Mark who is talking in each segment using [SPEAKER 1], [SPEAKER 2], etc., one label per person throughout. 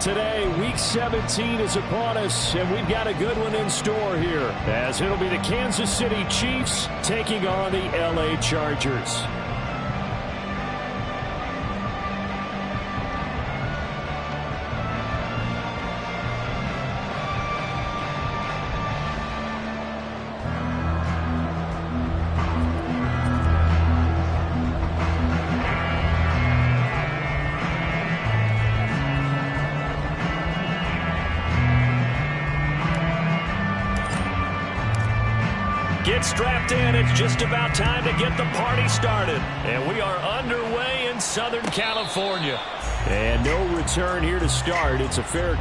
[SPEAKER 1] today. Week 17 is upon us, and we've got a good one in store here, as it'll be the Kansas City Chiefs taking on the LA Chargers. Get strapped in. It's just about time to get the party started. And we are underway in Southern California. And no return here to start. It's a fair...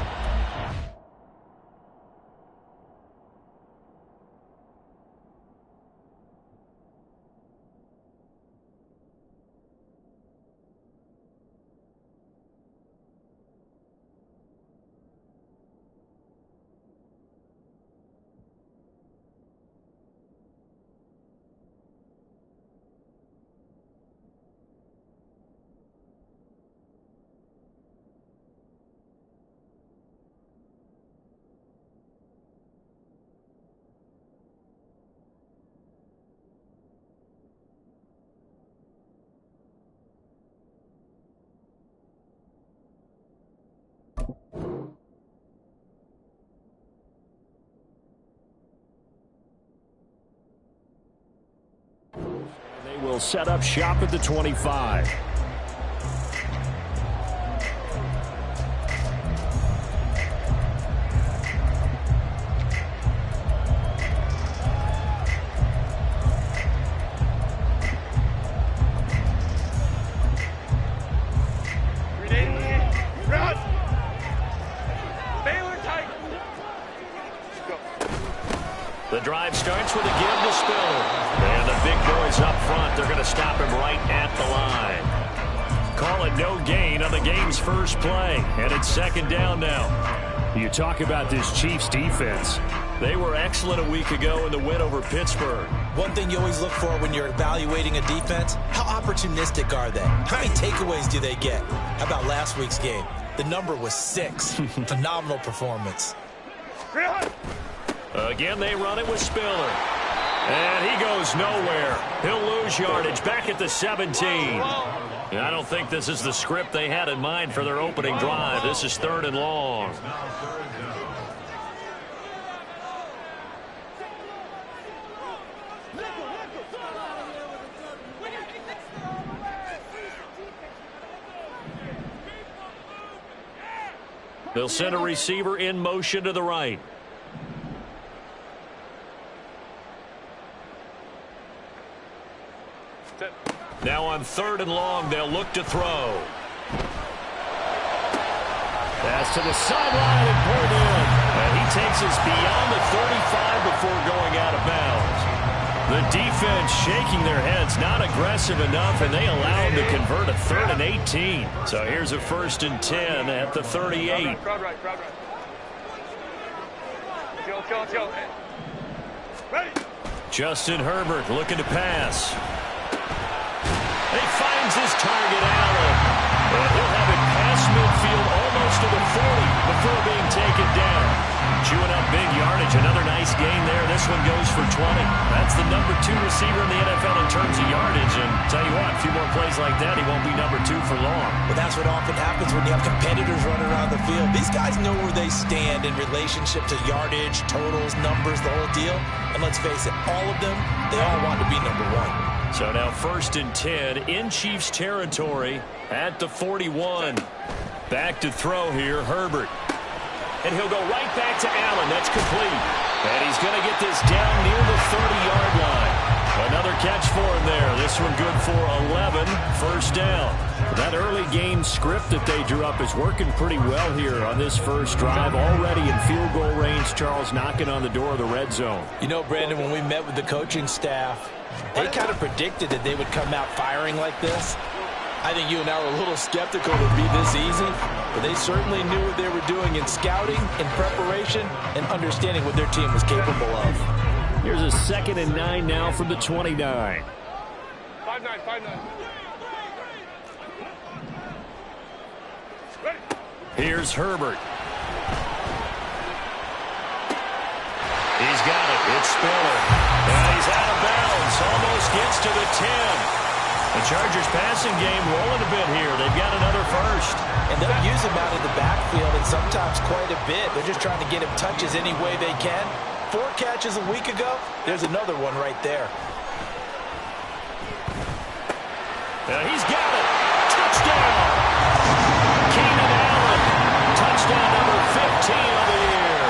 [SPEAKER 1] They will set up shop at the 25. The drive starts with a give to Spiller. And the big boys up front, they're going to stop him right at the line. Call it no gain on the game's first play. And it's second down now. You talk about this Chiefs defense. They were excellent a week ago in the win over Pittsburgh.
[SPEAKER 2] One thing you always look for when you're evaluating a defense, how opportunistic are they? How many takeaways do they get? How about last week's game? The number was 6. Phenomenal performance.
[SPEAKER 1] Again, they run it with Spiller. And he goes nowhere. He'll lose yardage back at the 17. I don't think this is the script they had in mind for their opening drive. This is 3rd and long. They'll send a receiver in motion to the right. Now on 3rd and long, they'll look to throw. Pass to the sideline and pulled in. And he takes us beyond the 35 before going out of bounds. The defense shaking their heads, not aggressive enough, and they allow him to convert a 3rd and 18. So here's a 1st and 10 at the 38.
[SPEAKER 3] Crowd right. Go. Ready.
[SPEAKER 1] Justin Herbert looking to pass. He finds his target, Allen. And he'll have it past midfield almost to the 40 before being taken down. Chewing up big yardage. Another nice gain there. This one goes for 20. That's the number 2 receiver in the NFL in terms of yardage. And tell you what, a few more plays like that, he won't be number 2 for long.
[SPEAKER 2] But that's what often happens when you have competitors running around the field. These guys know where they stand in relationship to yardage, totals, numbers, the whole deal. And let's face it, all of them, they all want to be number 1.
[SPEAKER 1] So now 1st and 10 in Chiefs territory at the 41. Back to throw here, Herbert. And he'll go right back to Allen. That's complete. And he's going to get this down near the 30-yard line. Another catch for him there. This one good for 11. 1st down. That early game script that they drew up is working pretty well here on this first drive. Already in field goal range, Charles, knocking on the door of the red zone.
[SPEAKER 2] You know, Brandon, when we met with the coaching staff, they kind of predicted that they would come out firing like this. I think you and I were a little skeptical it would be this easy, but they certainly knew what they were doing in scouting, in preparation, and understanding what their team was capable of.
[SPEAKER 1] Here's a 2nd and 9 now from the 29.
[SPEAKER 3] 5-9. Ready.
[SPEAKER 1] Here's Herbert. He's got it. It's Spiller. And he's out of bounds. Almost gets to the 10. The Chargers passing game rolling a bit here. They've got another first.
[SPEAKER 2] And they'll use him out of the backfield and sometimes quite a bit. They're just trying to get him touches any way they can. 4 catches a week ago. There's another one right there.
[SPEAKER 1] He's got it. Touchdown. Keenan Allen. Touchdown number 15 of the year.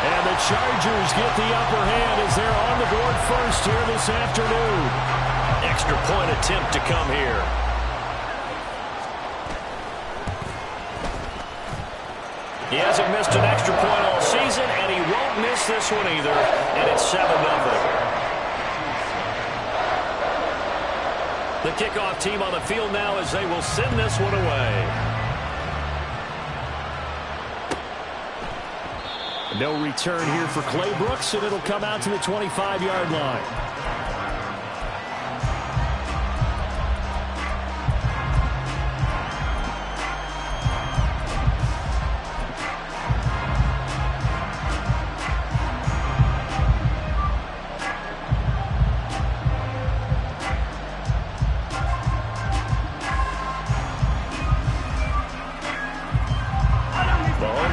[SPEAKER 1] And the Chargers get the upper hand as they're on the board first here this afternoon. Extra point attempt to come here. He hasn't missed an extra point all season, and he won't miss this one either. And it's 7-0. The kickoff team on the field now as they will send this one away. No return here for Clay Brooks, and it'll come out to the 25-yard line.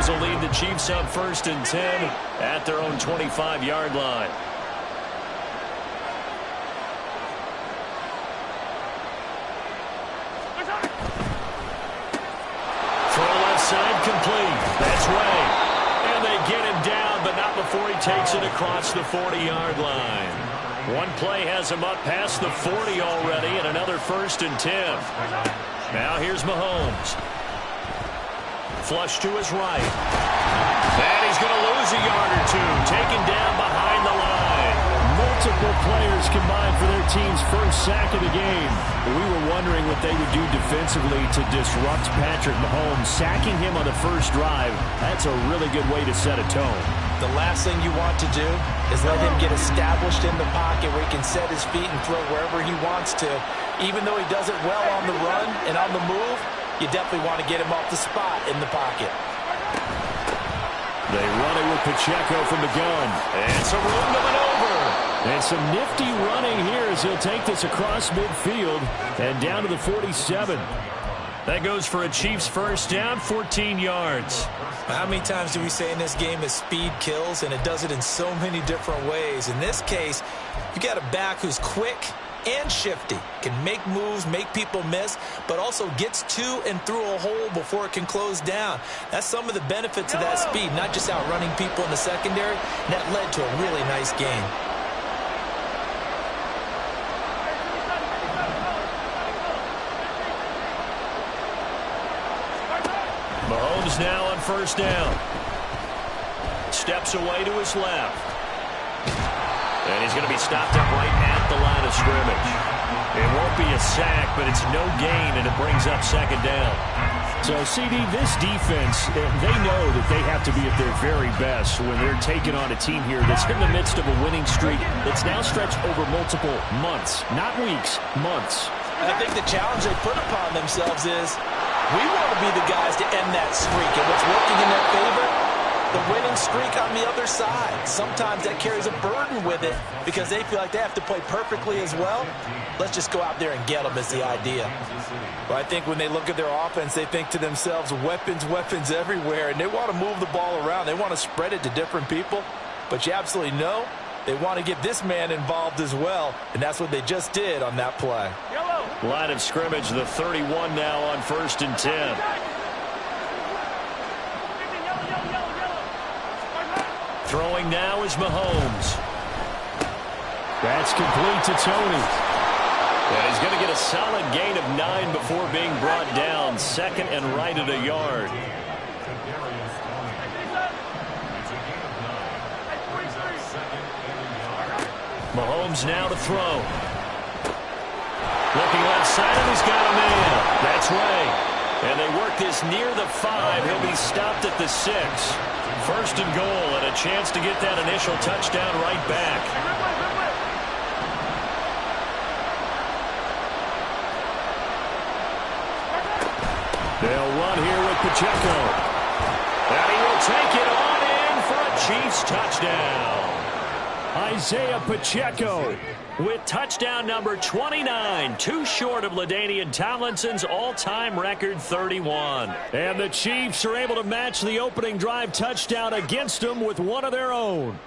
[SPEAKER 1] Will lead the Chiefs up 1st and 10 at their own 25-yard line. Throw left side complete. That's right. And they get him down, but not before he takes it across the 40-yard line. One play has him up past the 40 already, and another 1st and 10. Now here's Mahomes. Flush to his right. And he's going to lose a yard or two. Taken down behind the line. Multiple players combined for their team's first sack of the game. We were wondering what they would do defensively to disrupt Patrick Mahomes. Sacking him on the first drive, that's a really good way to set a tone.
[SPEAKER 2] The last thing you want to do is let him get established in the pocket where he can set his feet and throw wherever he wants to. Even though he does it well on the run and on the move, you definitely want to get him off the spot in the pocket.
[SPEAKER 1] They run it with Pacheco from the gun. And some room to maneuver. And some nifty running here as he'll take this across midfield and down to the 47. That goes for a Chiefs first down, 14 yards.
[SPEAKER 2] How many times do we say in this game that speed kills, and it does it in so many different ways? In this case, you got a back who's quick and shifty, can make moves, make people miss, but also gets to and through a hole before it can close down. That's some of the benefits of that speed, not just outrunning people in the secondary. And that led to a really nice game.
[SPEAKER 1] Mahomes now on first down. Steps away to his left. And he's going to be stopped up right at the line of scrimmage. It won't be a sack, but it's no gain, and it brings up 2nd down. So, CD, this defense, they know that they have to be at their very best when they're taking on a team here that's in the midst of a winning streak that's now stretched over multiple months, not weeks, months.
[SPEAKER 2] I think the challenge they put upon themselves is we want to be the guys to end that streak, and what's working in their favor? The winning streak on the other side. Sometimes that carries a burden with it because they feel like they have to play perfectly as well. Let's just go out there and get them is the idea. Well, I think when they look at their offense, they think to themselves, weapons, weapons everywhere, and they want to move the ball around. They want to spread it to different people, but you absolutely know they want to get this man involved as well, and that's what they just did on that play.
[SPEAKER 1] Line of scrimmage, the 31 now on 1st and 10. Throwing now is Mahomes. That's complete to Tony. And he's going to get a solid gain of 9 before being brought down. 2nd and right at a yard. Mahomes now to throw. Looking left side, and he's got a man. That's right. And they work this near the 5. He'll be stopped at the 6. 1st and goal, and a chance to get that initial touchdown right back. They'll run here with Pacheco. Chiefs touchdown. Isaiah Pacheco with touchdown number 29, too short of LaDainian Tomlinson's all-time record 31. And the Chiefs are able to match the opening drive touchdown against them with one of their own.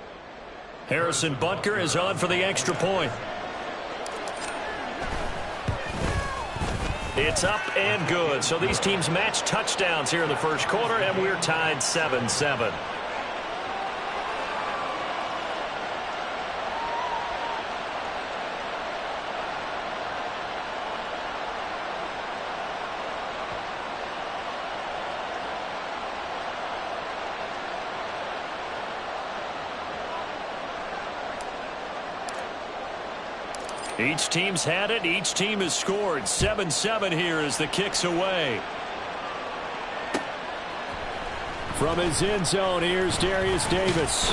[SPEAKER 1] Harrison Butker is on for the extra point. It's up and good. So these teams match touchdowns here in the first quarter, and we're tied 7-7. Each team's had it. Each team has scored. 7-7 here as the kick's away. From his end zone, here's Darius Davis.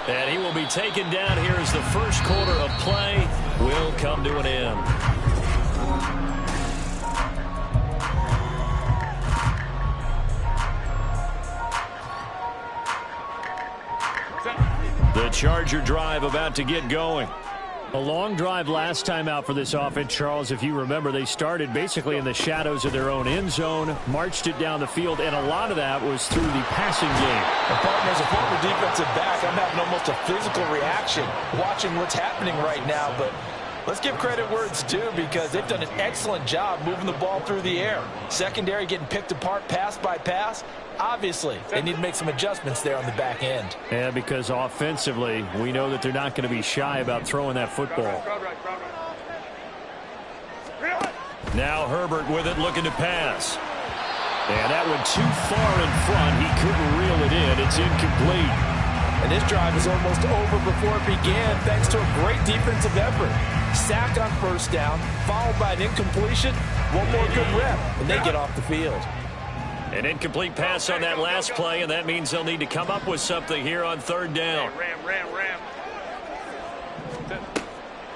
[SPEAKER 1] And he will be taken down here as the first quarter of play will come to an end. The Charger drive about to get going. A long drive last time out for this offense, Charles. If you remember, they started basically in the shadows of their own end zone, marched it down the field, and a lot of that was through the passing game.
[SPEAKER 2] And partner, as a former defensive back, I'm having almost a physical reaction watching what's happening right now. But let's give credit where it's due, because they've done an excellent job moving the ball through the air. Secondary getting picked apart pass by pass. Obviously, they need to make some adjustments there on the back end.
[SPEAKER 1] Yeah, because offensively, we know that they're not going to be shy about throwing that football. Now Herbert with it, looking to pass. And that went too far in front. He couldn't reel it in. It's incomplete.
[SPEAKER 2] And this drive is almost over before it began, thanks to a great defensive effort. Sack on first down, followed by an incompletion. One more good rep, and they get off the field.
[SPEAKER 1] An incomplete pass on that last play, and that means they'll need to come up with something here on third down.
[SPEAKER 3] Ram.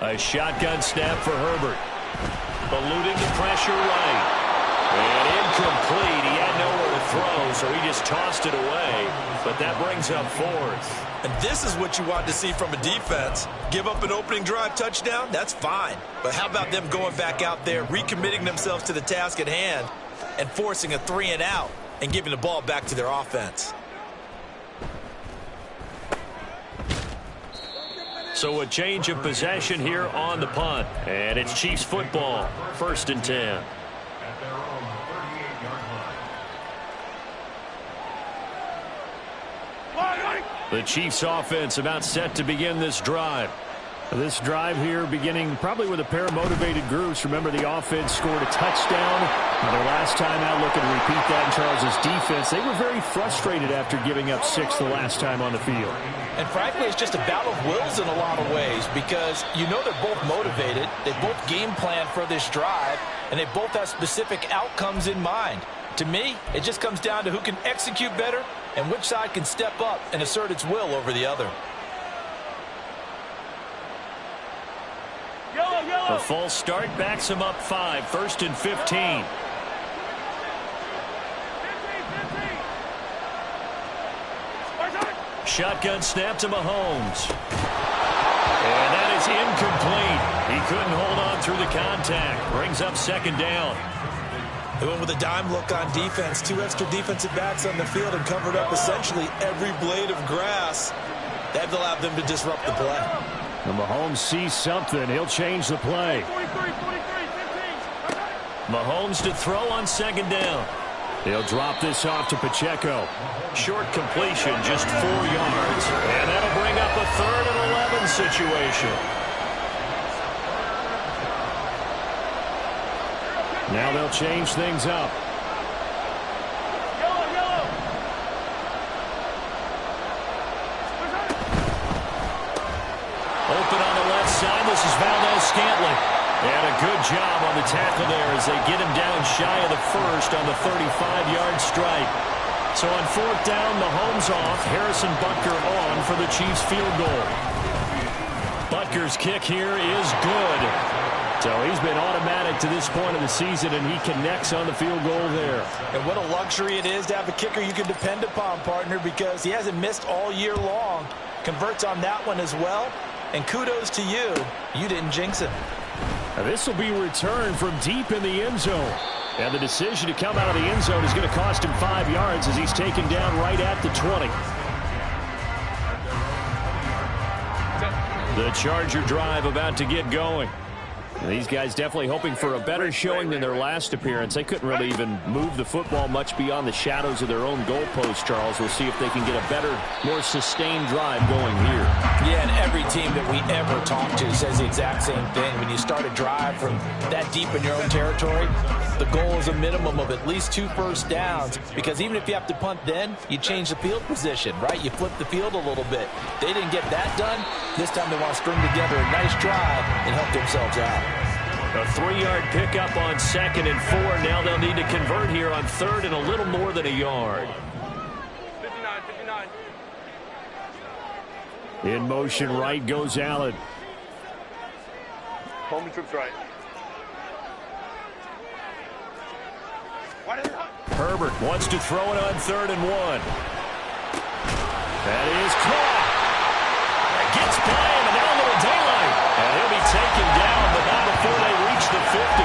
[SPEAKER 1] A shotgun snap for Herbert. Eluding the pressure right. And incomplete. He had nowhere to throw, so he just tossed it away. But that brings up fourth.
[SPEAKER 2] And this is what you want to see from a defense. Give up an opening drive touchdown, that's fine. But how about them going back out there, recommitting themselves to the task at hand, and forcing a 3-and-out and giving the ball back to their offense.
[SPEAKER 1] So a change of possession here on the punt. And it's Chiefs football, 1st and 10. The Chiefs offense about set to begin this drive. This drive here beginning probably with a pair of motivated groups. Remember, the offense scored a touchdown. Their last time out, looking to repeat that in Charles's defense. They were very frustrated after giving up 6 the last time on the field.
[SPEAKER 2] And frankly, it's just a battle of wills in a lot of ways, because you know they're both motivated. They both game plan for this drive, and they both have specific outcomes in mind. To me, it just comes down to who can execute better and which side can step up and assert its will over the other.
[SPEAKER 1] A false start backs him up 5, 1st and 15. Shotgun snap to Mahomes. And that is incomplete. He couldn't hold on through the contact. Brings up 2nd down.
[SPEAKER 2] They went with a dime look on defense. 2 extra defensive backs on the field and covered up essentially every blade of grass. That allowed them to disrupt the play.
[SPEAKER 1] And Mahomes sees something. He'll change the play. Mahomes to throw on 2nd down. He'll drop this off to Pacheco. Short completion, just 4 yards. And that'll bring up a 3rd and 11 situation. Now they'll change things up. Open on the left side. This is Valdez-Scantling. And a good job on the tackle there as they get him down shy of the 1st on the 35-yard strike. So on 4th down, Mahomes off. Harrison Butker on for the Chiefs field goal. Butker's kick here is good. So he's been automatic to this point of the season, and he connects on the field goal there.
[SPEAKER 2] And what a luxury it is to have a kicker you can depend upon, partner, because he hasn't missed all year long. Converts on that one as well. And kudos to you. You didn't jinx him.
[SPEAKER 1] Now this will be returned from deep in the end zone. And the decision to come out of the end zone is going to cost him 5 yards as he's taken down right at the 20. The Charger drive about to get going. These guys definitely hoping for a better showing than their last appearance. They couldn't really even move the football much beyond the shadows of their own goalpost, Charles. We'll see if they can get a better, more sustained drive going here.
[SPEAKER 2] Yeah, and every team that we ever talk to says the exact same thing. When you start a drive from that deep in your own territory, the goal is a minimum of at least 2 first downs, because even if you have to punt then, you change the field position, right? You flip the field a little bit. They didn't get that done. This time they want to string together a nice drive and help themselves out.
[SPEAKER 1] A 3-yard pickup on 2nd and 4. Now they'll need to convert here on 3rd and a little more than a yard.
[SPEAKER 3] 59.
[SPEAKER 1] In motion right goes Allen.
[SPEAKER 3] Home trips right.
[SPEAKER 1] Herbert wants to throw it on 3rd and 1. That is caught. It gets by him, and now a little daylight. And he'll be taken down, but not before they reach the 50.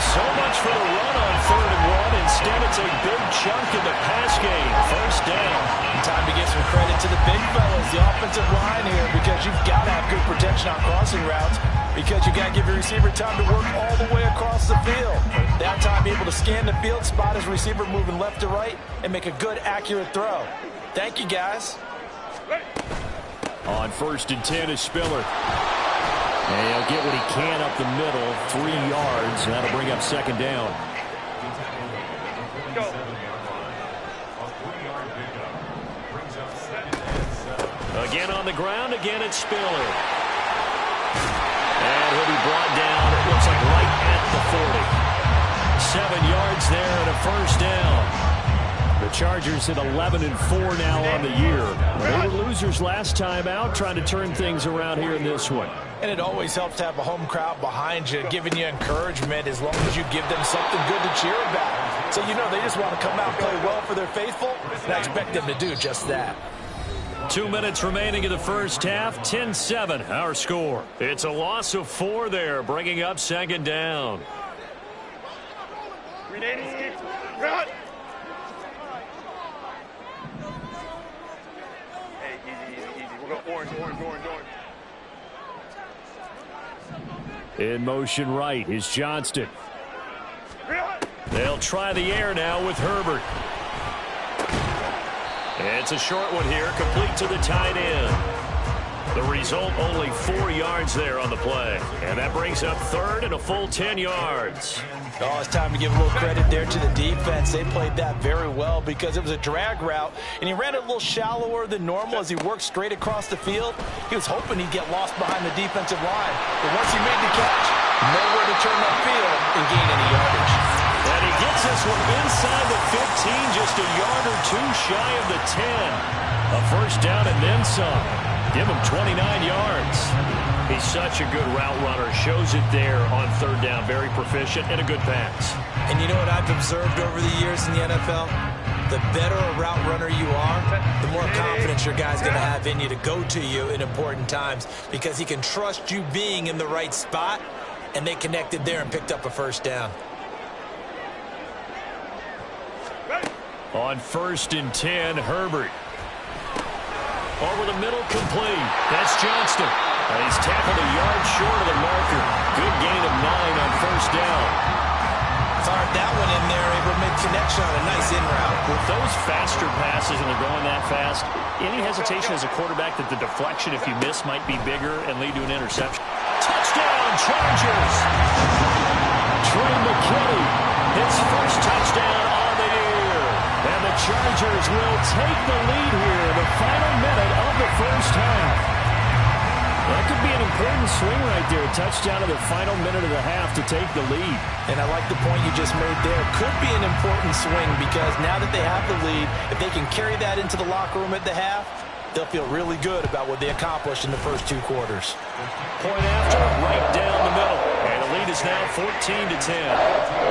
[SPEAKER 1] So much for the run on 3rd and 1. Instead, it's a big chunk in the pass game. First down.
[SPEAKER 2] Time to give some credit to the big fellas, the offensive line here, because you've got to have good protection on crossing routes, because you got to give your receiver time to work all the way across the field. That time, be able to scan the field, spot his receiver moving left to right, and make a good, accurate throw. Thank you, guys.
[SPEAKER 1] On 1st and 10 is Spiller. And he'll get what he can up the middle, 3 yards, and that'll bring up 2nd down.
[SPEAKER 3] Go.
[SPEAKER 1] Again on the ground, again it's Spiller. And he'll be brought down, it looks like right at the 40. 7 yards there and a first down. The Chargers at 11 and 4 now on the year. They were losers last time out, trying to turn things around here in this one.
[SPEAKER 2] And it always helps to have a home crowd behind you, giving you encouragement as long as you give them something good to cheer about. So you know they just want to come out and play well for their faithful, and I expect them to do just that.
[SPEAKER 1] 2 minutes remaining in the first half, 10-7 our score. It's a loss of 4 there, bringing up 2nd down.
[SPEAKER 3] Run. Hey, easy. We're going orange.
[SPEAKER 1] In motion right is Johnston. They'll try the air now with Herbert. It's a short one here, complete to the tight end. The result, only 4 yards there on the play. And that brings up 3rd and a full 10 yards.
[SPEAKER 2] Oh, it's time to give a little credit there to the defense. They played that very well because it was a drag route, and he ran it a little shallower than normal as he worked straight across the field. He was hoping he'd get lost behind the defensive line. But once he made the catch, nowhere to turn that field and gain any yardage.
[SPEAKER 1] And he gets this one inside the 15, just a yard or 2 shy of the 10. A first down and then some. Give him 29 yards. He's such a good route runner. Shows it there on 3rd down. Very proficient and a good pass.
[SPEAKER 4] And you know what I've observed over the years in the NFL? The better a route runner you are, the more confidence your guy's going to have in you to go to you in important times, because he can trust you being in the right spot, and they connected there and picked up a first down.
[SPEAKER 1] On 1st and 10, Herbert. Over the middle, complete. That's Johnston. And he's tackled a yard short of the marker. Good gain of 9 on 1st down.
[SPEAKER 4] Fired that one in there, able to make connection on a nice in route.
[SPEAKER 1] With those faster passes and they're going that fast, any hesitation as a quarterback that the deflection, if you miss, might be bigger and lead to an interception. Touchdown, Chargers! Trey McKinney, his first touchdown on the year. And the Chargers will take the lead here in the final minute of the first half. That could be an important swing right there. Touchdown in the final minute of the half to take the lead.
[SPEAKER 2] And I like the point you just made there. Could be an important swing because now that they have the lead, if they can carry that into the locker room at the half, they'll feel really good about what they accomplished in the first 2 quarters.
[SPEAKER 1] Point after, right down the middle. And Lead is now 14-10.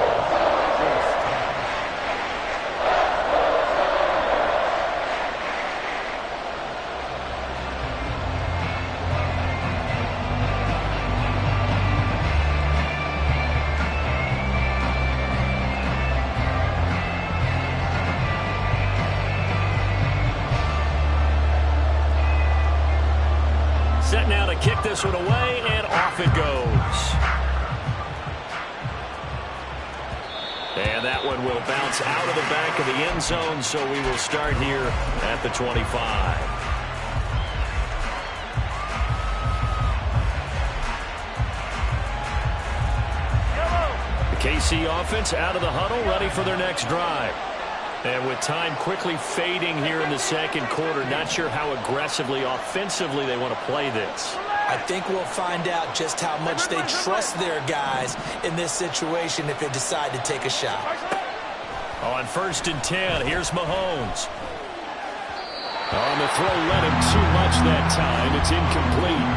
[SPEAKER 1] Set now to kick this one away, and off it goes. And that one will bounce out of the back of the end zone, so we will start here at the 25. The KC offense out of the huddle, ready for their next drive. And with time quickly fading here in the second quarter, not sure how aggressively, offensively they want to play this.
[SPEAKER 4] I think we'll find out just how much they trust their guys in this situation if they decide to take a shot.
[SPEAKER 1] On 1st and 10, here's Mahomes. On the throw, led him too much that time. It's incomplete.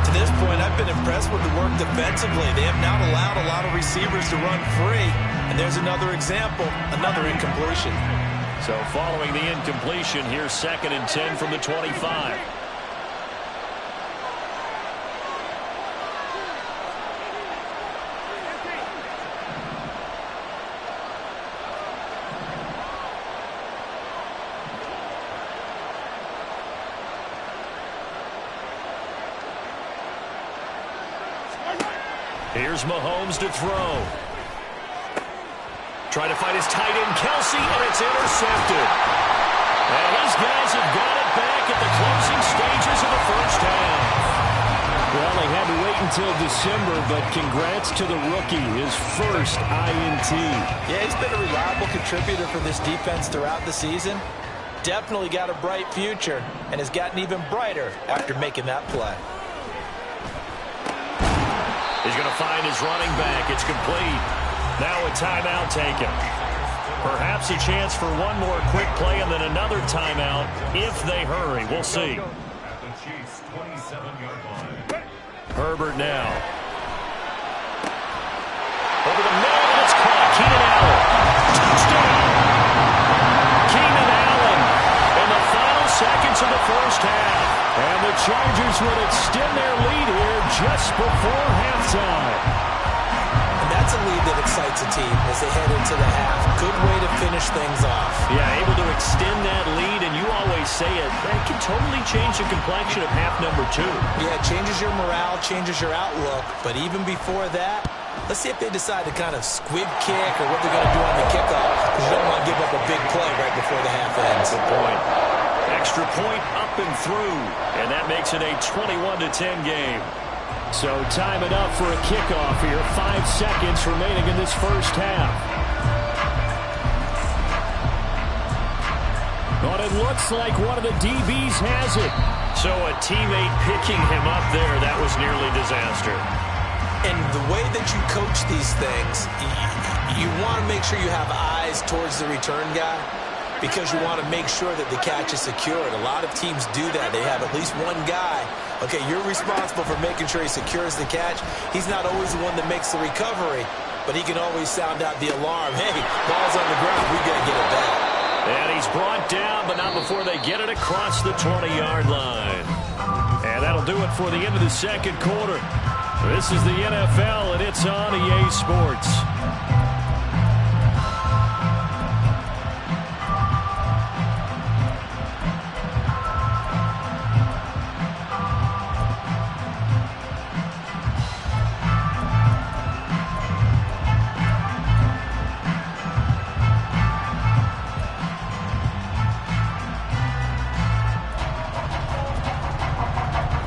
[SPEAKER 4] To this point, I've been impressed with the work defensively. They have not allowed a lot of receivers to run free. And there's another example, another incompletion.
[SPEAKER 1] So following the incompletion, here's 2nd and 10 from the 25. Here's Mahomes to throw. Trying to find his tight end, Kelsey, and it's intercepted. And his guys have got it back at the closing stages of the first half.
[SPEAKER 5] Well, they had to wait until December, but congrats to the rookie, his first INT.
[SPEAKER 4] Yeah, he's been a reliable contributor for this defense throughout the season. Definitely got a bright future and has gotten even brighter after making that play.
[SPEAKER 1] He's going to find his running back. It's complete. Now a timeout taken. Perhaps a chance for one more quick play and then another timeout if they hurry. We'll see. Herbert now. Over the middle, and it's caught. Keenan Allen. Touchdown! Keenan Allen in the final seconds of the first half. And the Chargers would extend their lead here just before halftime.
[SPEAKER 4] That's a lead that excites a team as they head into the half. Good way to finish things off.
[SPEAKER 1] Yeah, able to extend that lead, and you always say it, that can totally change the complexion of half number 2.
[SPEAKER 4] Yeah, it changes your morale, changes your outlook, but even before that, let's see if they decide to kind of squib kick or what they're going to do on the kickoff, because you don't want to give up a big play right before the half ends.
[SPEAKER 1] Good point. Extra point up and through, and that makes it a 21-10 game.
[SPEAKER 5] So time enough for a kickoff here. 5 seconds remaining in this first half. But it looks like one of the DBs has it.
[SPEAKER 1] So a teammate picking him up there, that was nearly disaster.
[SPEAKER 4] And the way that you coach these things, you want to make sure you have eyes towards the return guy, because you want to make sure that the catch is secured. A lot of teams do that. They have at least one guy. Okay, you're responsible for making sure he secures the catch. He's not always the one that makes the recovery, but he can always sound out the alarm. Hey, ball's on the ground. We got to get it back.
[SPEAKER 1] And he's brought down, but not before they get it across the 20-yard line. And that'll do it for the end of the second quarter. This is the NFL, and it's on EA Sports.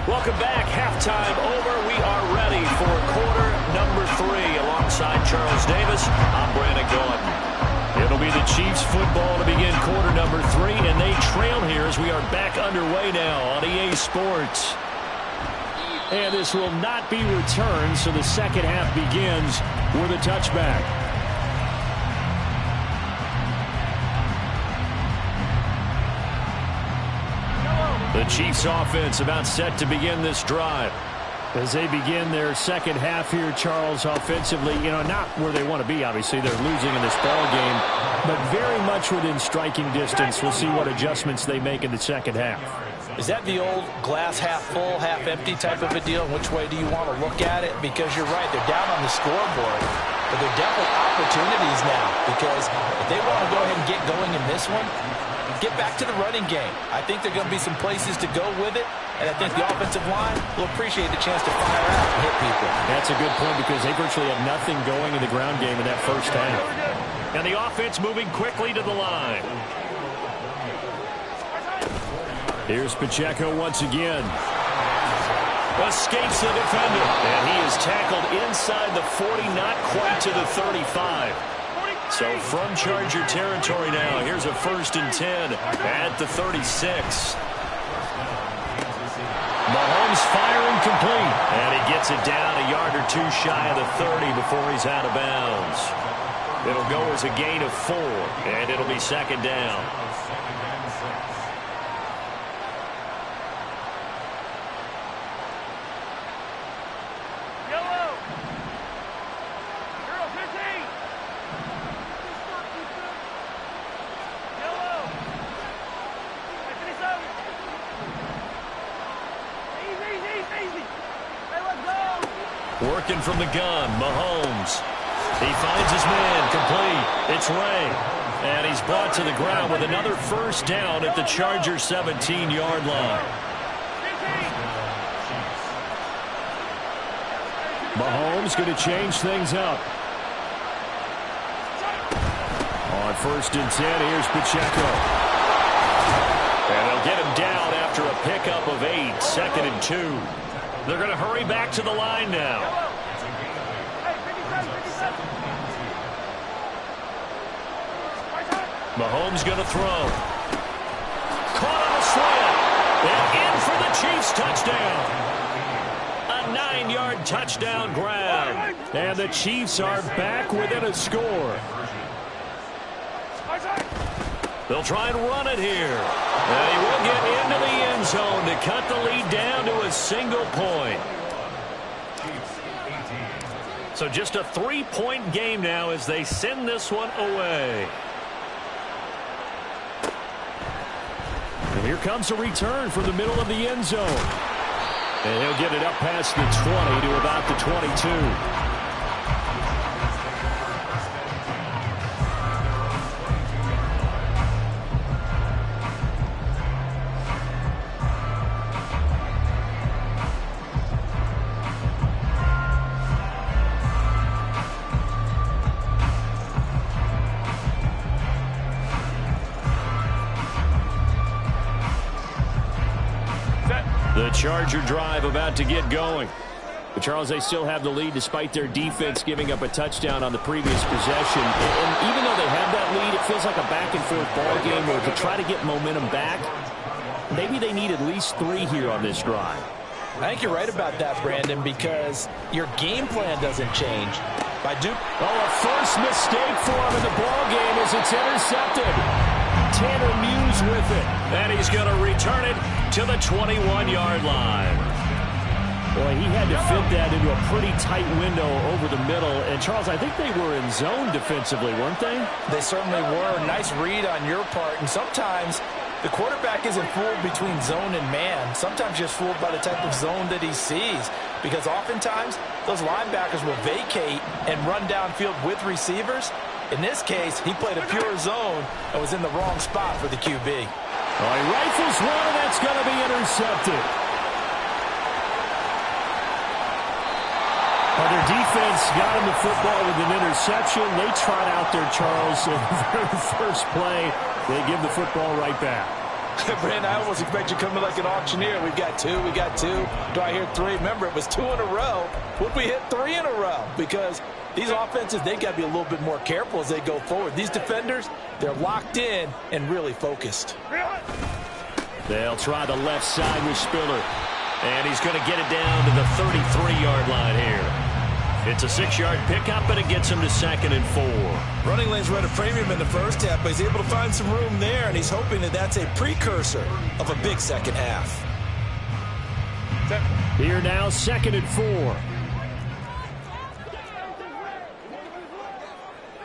[SPEAKER 1] Welcome back. Halftime over. We are ready for quarter number 3. Alongside Charles Davis, I'm Brandon Gaudin. It'll be the Chiefs football to begin quarter number 3, and they trail here as we are back underway now on EA Sports. And this will not be returned, so the second half begins with a touchback. The Chiefs offense about set to begin this drive.
[SPEAKER 5] As they begin their second half here, Charles, offensively, not where they want to be, obviously. They're losing in this ball game, but very much within striking distance. We'll see what adjustments they make in the second half.
[SPEAKER 2] Is that the old glass half full, half empty type of a deal? Which way do you want to look at it? Because you're right, they're down on the scoreboard, but they're definitely opportunities now, because if they want to go ahead and get going in this one, get back to the running game. I think there are going to be some places to go with it, and I think the offensive line will appreciate the chance to fire out and hit people.
[SPEAKER 5] That's a good point, because they virtually had nothing going in the ground game in that first half.
[SPEAKER 1] And the offense moving quickly to the line.
[SPEAKER 5] Here's Pacheco once again.
[SPEAKER 1] Escapes the defender. And he is tackled inside the 40, not quite to the 35. So from Charger territory now, here's a 1st and 10 at the 36. Mahomes firing complete. And he gets it down a yard or two shy of the 30 before he's out of bounds. It'll go as a gain of 4, and it'll be 2nd down. Working from the gun, Mahomes. He finds his man, complete. It's Ray. And he's brought to the ground with another 1st down at the Chargers' 17-yard line.
[SPEAKER 5] Mahomes going to change things up. On 1st and 10, here's Pacheco.
[SPEAKER 1] And they'll get him down after a pickup of 8, 2nd and 2. They're going to hurry back to the line now. Mahomes going to throw. Caught on a slant. And in for the Chiefs touchdown. A 9-yard touchdown grab.
[SPEAKER 5] And the Chiefs are back within a score.
[SPEAKER 1] They'll try and run it here. And he will get into the end zone to cut the lead down to a single point. So just a 3-point game now as they send this one away.
[SPEAKER 5] And here comes a return from the middle of the end zone. And he'll get it up past the 20 to about the 22. The Charger drive about to get going. But Charles, they still have the lead despite their defense giving up a touchdown on the previous possession. And even though they have that lead, it feels like a back-and-forth ball game where to try to get momentum back, maybe they need at least 3 here on this drive.
[SPEAKER 2] I think you're right about that, Brandon, because your game plan doesn't change.
[SPEAKER 5] A first mistake for him in the ball game as it's intercepted. Tanner Muse with it.
[SPEAKER 1] And he's going to return it to the 21-yard line.
[SPEAKER 5] Boy, he had to fit that into a pretty tight window over the middle. And, Charles, I think they were in zone defensively, weren't they?
[SPEAKER 2] They certainly were. Nice read on your part. And sometimes the quarterback isn't fooled between zone and man. Sometimes just fooled by the type of zone that he sees. Because oftentimes, those linebackers will vacate and run downfield with receivers. In this case, he played a pure zone and was in the wrong spot for the QB.
[SPEAKER 5] He rifles one, and that's going to be intercepted. Their defense got him the football with an interception. They trot out there, Charles, and their first play, they give the football right back.
[SPEAKER 2] Brandon, I almost expect you coming like an auctioneer. We got 2, we got 2. Do I hear 3? Remember, it was 2 in a row. Would we hit 3 in a row? Because these offenses, they got to be a little bit more careful as they go forward. These defenders, they're locked in and really focused.
[SPEAKER 5] They'll try the left side with Spiller. And he's going to get it down to the 33-yard line here. It's a 6-yard pickup, and it gets him to 2nd and 4.
[SPEAKER 4] Running lanes were at a premium in the first half, but he's able to find some room there, and he's hoping that that's a precursor of a big second half.
[SPEAKER 3] Set.
[SPEAKER 5] Here now, 2nd and 4.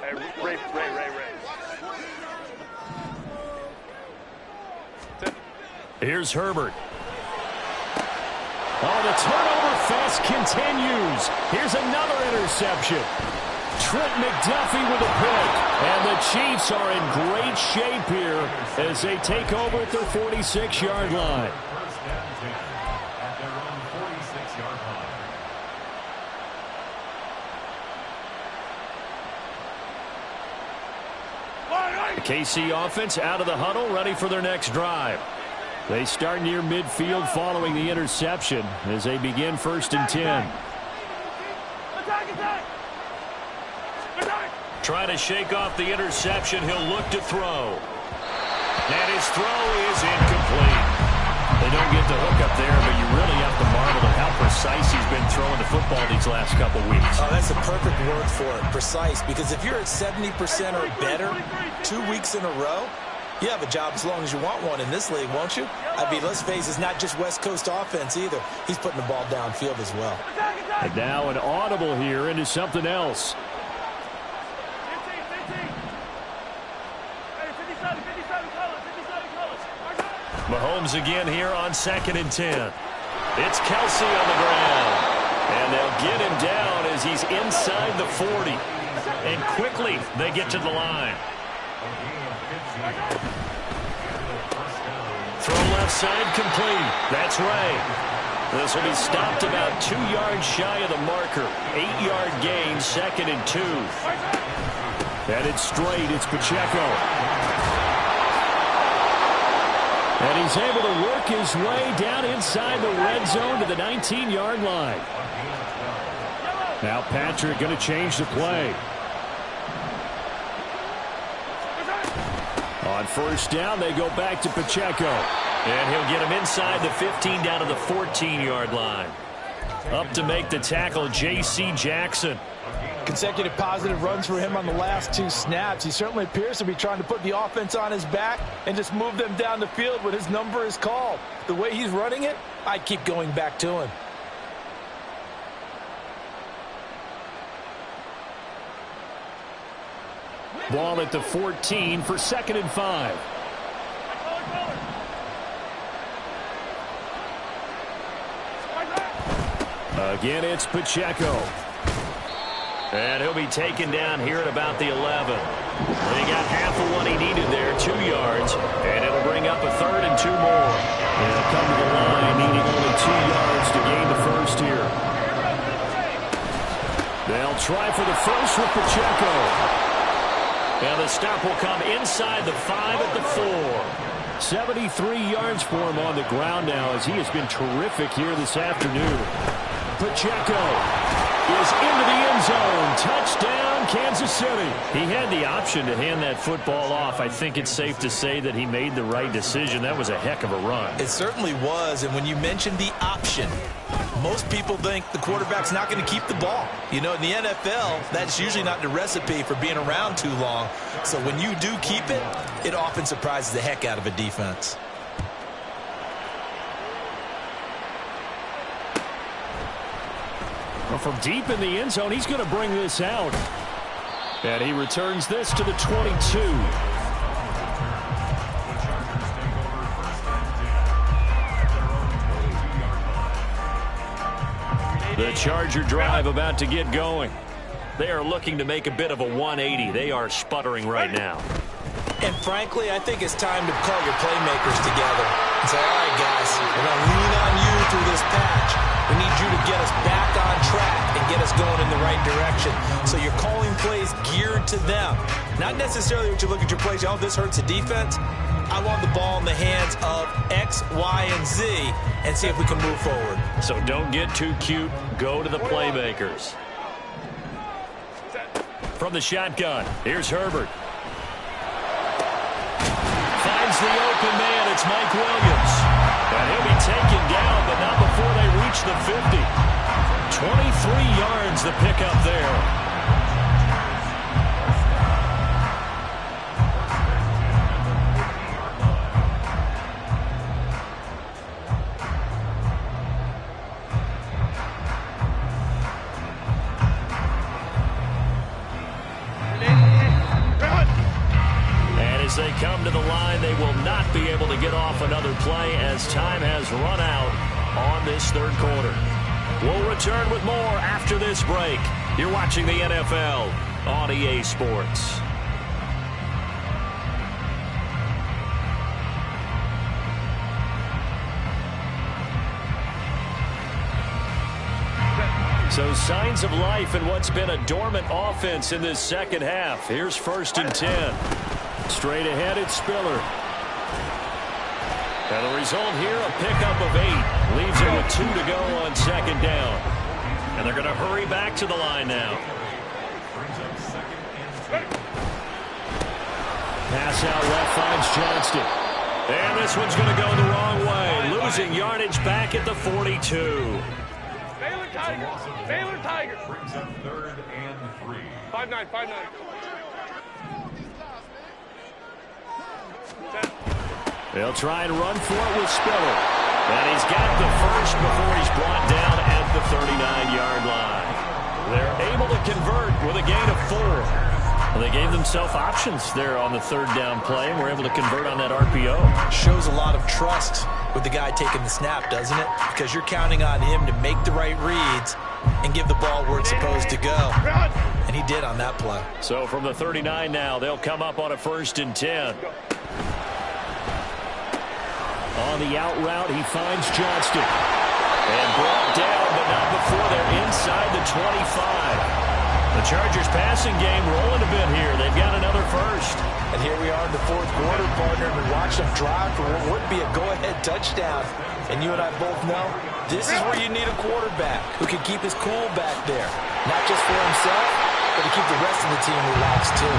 [SPEAKER 3] Hey, Ray. Set.
[SPEAKER 5] Here's Herbert. Oh, the turnover fest continues. Here's another interception. Trent McDuffie with a pick. And the Chiefs are in great shape here as they take over at their 46-yard line. The KC offense out of the huddle, ready for their next drive. They start near midfield following the interception as they begin 1st and 10. Trying to shake off the interception. He'll look to throw. And his throw is incomplete. They don't get the hook up there, but you really have to marvel at how precise he's been throwing the football these last couple weeks.
[SPEAKER 4] Oh, that's a perfect word for it, precise, because if you're at 70% or better 2 weeks in a row, you have a job as long as you want one in this league, won't you? I mean, let's face it, it's not just West Coast offense either. He's putting the ball downfield as well.
[SPEAKER 5] And now an audible here into something else. Mahomes again here on 2nd and 10. It's Kelsey on the ground. And they'll get him down as he's inside the 40. And quickly they get to the line. Throw left side complete. That's right. This will be stopped about 2 yards shy of the marker. 8-yard gain, 2nd and 2. Headed straight, it's Pacheco. And he's able to work his way down inside the red zone to the 19-yard line. Now Patrick going to change the play. On 1st down, they go back to Pacheco. And he'll get him inside the 15 down to the 14-yard line. Up to make the tackle, J.C. Jackson.
[SPEAKER 2] Consecutive positive runs for him on the last 2 snaps. He certainly appears to be trying to put the offense on his back and just move them down the field when his number is called. The way he's running it, I'd keep going back to him.
[SPEAKER 5] Ball at the 14 for 2nd and 5. Again, it's Pacheco. And he'll be taken down here at about the 11. He got half of what he needed there, 2 yards, and it'll bring up a 3rd and 2 more. And he'll come to the line needing only 2 yards to gain the first here. They'll try for the first with Pacheco. And the stop will come inside the 5 at the 4. 73 yards for him on the ground now as he has been terrific here this afternoon. Pacheco is into the end zone. Touchdown, Kansas City. He had the option to hand that football off. I think it's safe to say that he made the right decision. That was a heck of a run.
[SPEAKER 4] It certainly was, and when you mentioned the option, most people think the quarterback's not going to keep the ball. You know, in the NFL, that's usually not the recipe for being around too long. So when you do keep it, it often surprises the heck out of a defense.
[SPEAKER 5] Well, from deep in the end zone, he's going to bring this out. And he returns this to the 22. The Charger drive about to get going. They are looking to make a bit of a 180. They are sputtering right now.
[SPEAKER 4] And frankly, I think it's time to call your playmakers together and say, all right, guys, we're going to lean on you through this patch. We need you to get us back on track and get us going in the right direction. So you're calling plays geared to them. Not necessarily what you look at your plays, oh, this hurts the defense. I want the ball in the hands of X, Y, and Z and see if we can move forward.
[SPEAKER 5] So don't get too cute. Go to the playmakers. From the shotgun, here's Herbert. Finds the open man. It's Mike Williams. And he'll be taken down, but not before they reach the 50. 23 yards the pickup there.
[SPEAKER 1] play as time has run out on this third quarter. We'll return with more after this break. You're watching the NFL on EA Sports. So signs of life in what's been a dormant offense in this second half. Here's 1st and 10. Straight ahead, it's Spiller. And the result here, a pickup of 8. Leaves it with 2 to go on 2nd down. And they're going to hurry back to the line now. Pass out left finds Johnston. And this one's going to go the wrong way. Losing yardage back at the 42.
[SPEAKER 3] Baylor Tiger. Baylor Tiger.
[SPEAKER 6] Brings up 3rd and 3.
[SPEAKER 3] 5-9, 5-9.
[SPEAKER 1] They'll try and run for it with Spiller. And he's got the first before he's brought down at the 39-yard line. They're able to convert with a gain of 4. Well, they gave themselves options there on the 3rd down play, and were able to convert on that RPO.
[SPEAKER 4] Shows a lot of trust with the guy taking the snap, doesn't it? Because you're counting on him to make the right reads and give the ball where it's supposed to go. And he did on that play.
[SPEAKER 1] So from the 39 now, they'll come up on a 1st and 10. On the out route, he finds Johnston. And brought down, but not before they're inside the 25. The Chargers passing game rolling a bit here. They've got another first.
[SPEAKER 4] And here we are in the 4th quarter, partner. We watched them drive for what would be a go-ahead touchdown. And you and I both know this is where you need a quarterback who can keep his cool back there. Not just for himself, but to keep the rest of the team relaxed too.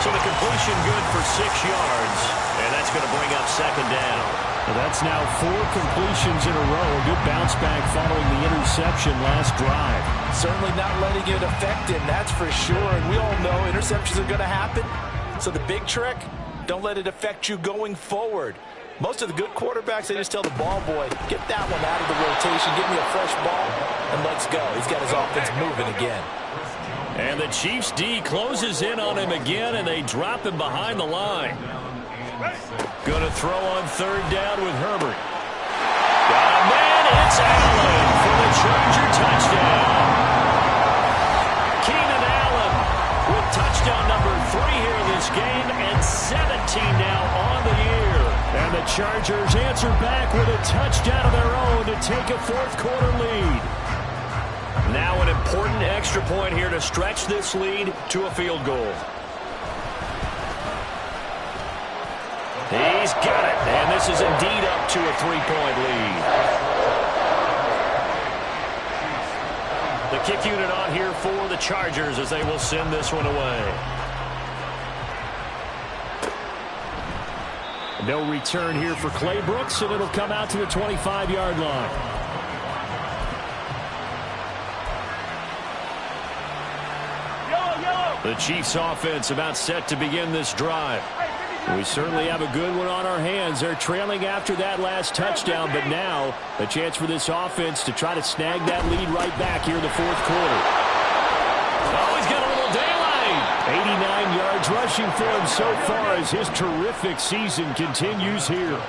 [SPEAKER 1] So the completion good for 6 yards. And that's going to bring up 2nd down.
[SPEAKER 5] Well, that's now 4 completions in a row. A good bounce back following the interception last drive.
[SPEAKER 4] Certainly not letting it affect him, that's for sure. And we all know interceptions are going to happen. So the big trick, don't let it affect you going forward. Most of the good quarterbacks, they just tell the ball boy, get that one out of the rotation, give me a fresh ball, and let's go. He's got his offense moving again.
[SPEAKER 1] And the Chiefs D closes in on him again, and they drop him behind the line. Going to throw on 3rd down with Herbert. Got a man, it's Allen for the Charger touchdown. Keenan Allen with touchdown number 3 here this game, and 17 now on the year. And the Chargers answer back with a touchdown of their own to take a 4th quarter lead. Now an important extra point here to stretch this lead to a field goal. He's got it, and this is indeed up to a 3-point lead. The kick unit on here for the Chargers as they will send this one away.
[SPEAKER 5] No return here for Clay Brooks, and it'll come out to the 25-yard line.
[SPEAKER 1] The Chiefs offense about set to begin this drive. We certainly have a good one on our hands. They're trailing after that last touchdown, but now a chance for this offense to try to snag that lead right back here in the 4th quarter. Oh, he's got a little daylight.
[SPEAKER 5] 89 yards rushing for him so far as his terrific season continues here.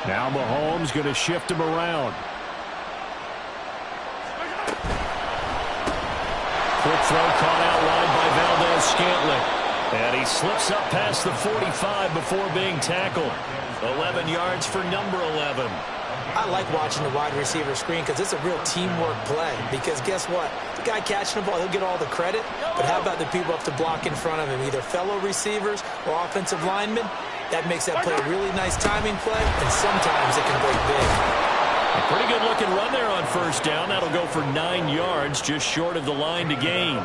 [SPEAKER 5] Now Mahomes going to shift him around.
[SPEAKER 1] Quick throw caught out wide by Valdez-Scantling. And he slips up past the 45 before being tackled. 11 yards for number 11.
[SPEAKER 4] I like watching the wide receiver screen because it's a real teamwork play. Because guess what? The guy catching the ball, he'll get all the credit. But how about the people up to block in front of him, either fellow receivers or offensive linemen? That makes that play a really nice timing play, and sometimes it can break big.
[SPEAKER 1] A pretty good looking run there on 1st down. That'll go for 9 yards, just short of the line to gain.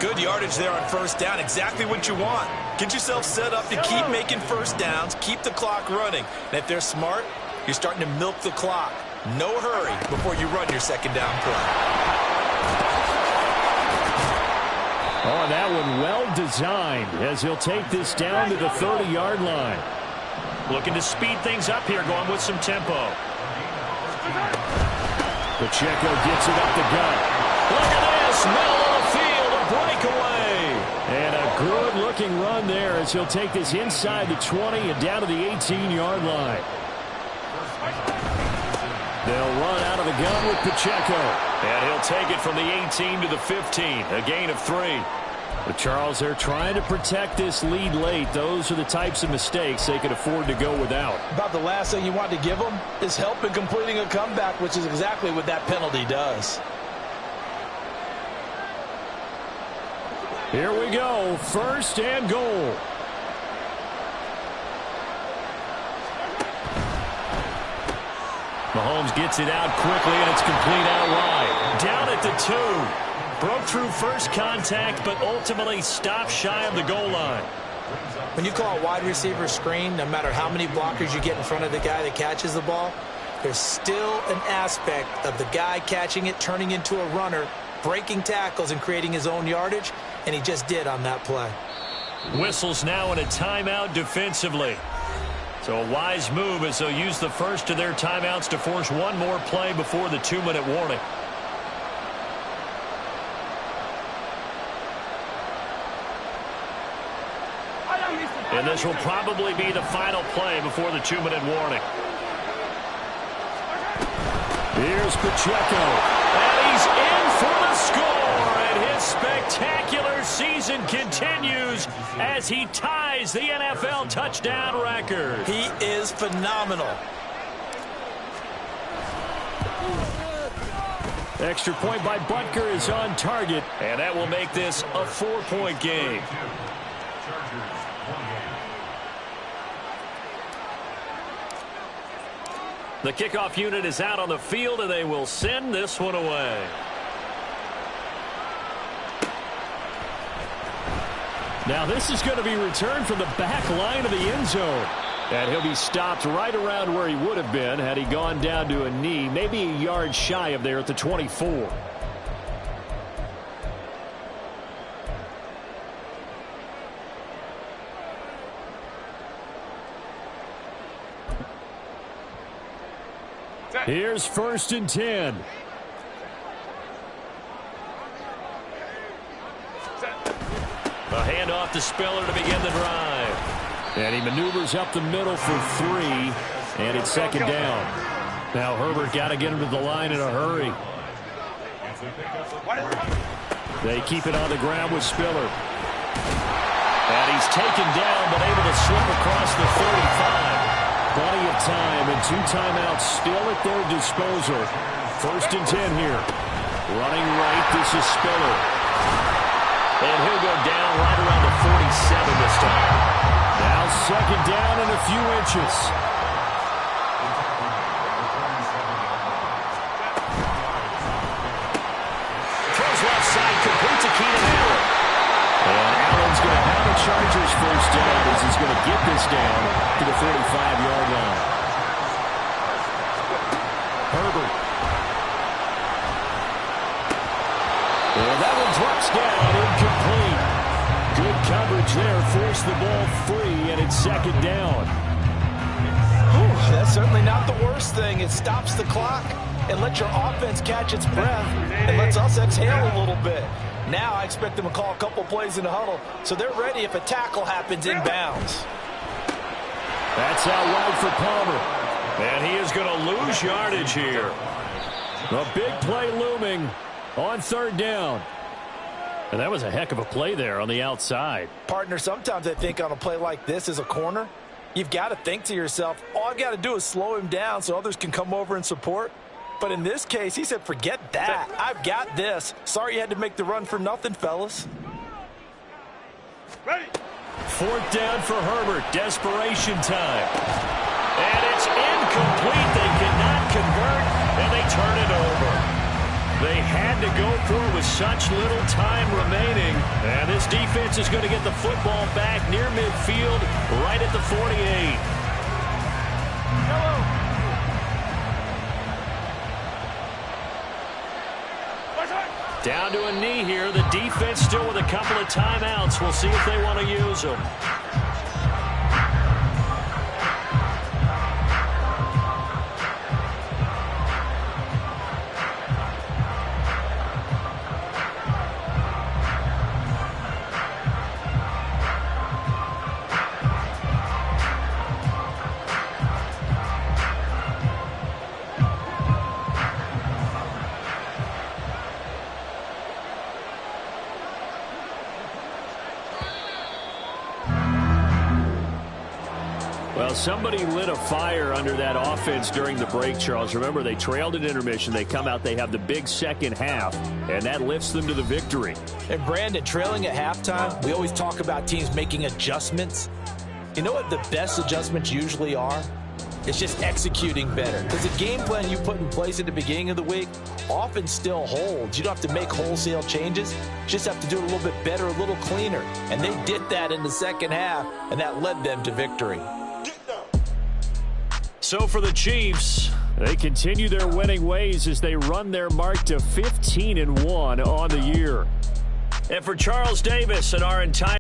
[SPEAKER 2] Good yardage there on 1st down. Exactly what you want. Get yourself set up to keep making 1st downs, keep the clock running. And if they're smart, you're starting to milk the clock. No hurry before you run your 2nd down play.
[SPEAKER 5] Oh, that one well designed as he'll take this down to the 30-yard line.
[SPEAKER 1] Looking to speed things up here, going with some tempo.
[SPEAKER 5] Pacheco gets it up the gut.
[SPEAKER 1] Look at this, middle of the field, a breakaway.
[SPEAKER 5] And a good-looking looking run there as he'll take this inside the 20 and down to the 18-yard line. They'll run out of the gun with Pacheco. And he'll take it from the 18 to the 15, a gain of 3. But Charles, they're trying to protect this lead late. Those are the types of mistakes they could afford to go without.
[SPEAKER 2] About the last thing you want to give them is help in completing a comeback, which is exactly what that penalty does.
[SPEAKER 5] Here we go, 1st and goal. Mahomes gets it out quickly, and it's complete out wide. Down at the 2. Broke through first contact, but ultimately stopped shy of the goal line.
[SPEAKER 4] When you call a wide receiver screen, no matter how many blockers you get in front of the guy that catches the ball, there's still an aspect of the guy catching it, turning into a runner, breaking tackles and creating his own yardage, and he just did on that play.
[SPEAKER 1] Whistles now in a timeout defensively. So a wise move as they'll use the first of their timeouts to force one more play before the 2-minute warning. And this will probably be the final play before the 2-minute warning.
[SPEAKER 5] Here's Pacheco.
[SPEAKER 1] And he's in for the score. And his spectacular season continues as he ties the NFL touchdown record.
[SPEAKER 4] He is phenomenal.
[SPEAKER 5] Extra point by Butker is on target.
[SPEAKER 1] And that will make this a 4-point game. The kickoff unit is out on the field, and they will send this one away.
[SPEAKER 5] Now this is going to be returned from the back line of the end zone. And he'll be stopped right around where he would have been had he gone down to a knee, maybe a yard shy of there at the 24. Here's 1st and 10.
[SPEAKER 1] A handoff to Spiller to begin the drive.
[SPEAKER 5] And he maneuvers up the middle for 3, and it's 2nd down. Now Herbert got to get him to the line in a hurry. They keep it on the ground with Spiller.
[SPEAKER 1] And he's taken down, but able to slip across the 35.
[SPEAKER 5] Plenty of time and 2 timeouts still at their disposal. 1st and 10 here. Running right, this is Spiller.
[SPEAKER 1] And he'll go down right around the 47 this time.
[SPEAKER 5] Now 2nd down and a few inches.
[SPEAKER 1] Throws left side, complete to Keenan Allen.
[SPEAKER 5] And Allen's going to have a Chargers 1st down as he's going to get this down to the 45-yard line. Herbert. And that one drops down, incomplete. Good coverage there, forced the ball free, and it's 2nd down.
[SPEAKER 2] Whew, that's certainly not the worst thing. It stops the clock and lets your offense catch its breath and lets us exhale a little bit. Now I expect them to call a couple plays in the huddle, so they're ready if a tackle happens inbounds.
[SPEAKER 5] That's out wide for Palmer.
[SPEAKER 1] And he is going to lose yardage here.
[SPEAKER 5] A big play looming on 3rd down. And that was a heck of a play there on the outside.
[SPEAKER 2] Partner, sometimes I think on a play like this as a corner, you've got to think to yourself, all I've got to do is slow him down so others can come over and support. But in this case, he said, forget that. I've got this. Sorry you had to make the run for nothing, fellas.
[SPEAKER 3] Ready.
[SPEAKER 1] 4th down for Herbert. Desperation time. And it's incomplete. They cannot convert, and they turn it over. They had to go for it with such little time remaining. And this defense is going to get the football back near midfield, right at the 48. Down to a knee here. The defense still with a couple of timeouts. We'll see if they want to use them.
[SPEAKER 5] Well, somebody lit a fire under that offense during the break, Charles. Remember, they trailed at intermission. They come out, they have the big second half, and that lifts them to the victory.
[SPEAKER 2] And, Brandon, trailing at halftime, we always talk about teams making adjustments. You know what the best adjustments usually are? It's just executing better. Because the game plan you put in place at the beginning of the week often still holds. You don't have to make wholesale changes. You just have to do it a little bit better, a little cleaner. And they did that in the second half, and that led them to victory.
[SPEAKER 5] So for the Chiefs, they continue their winning ways as they run their mark to 15-1 on the year. And for Charles Davis and our entire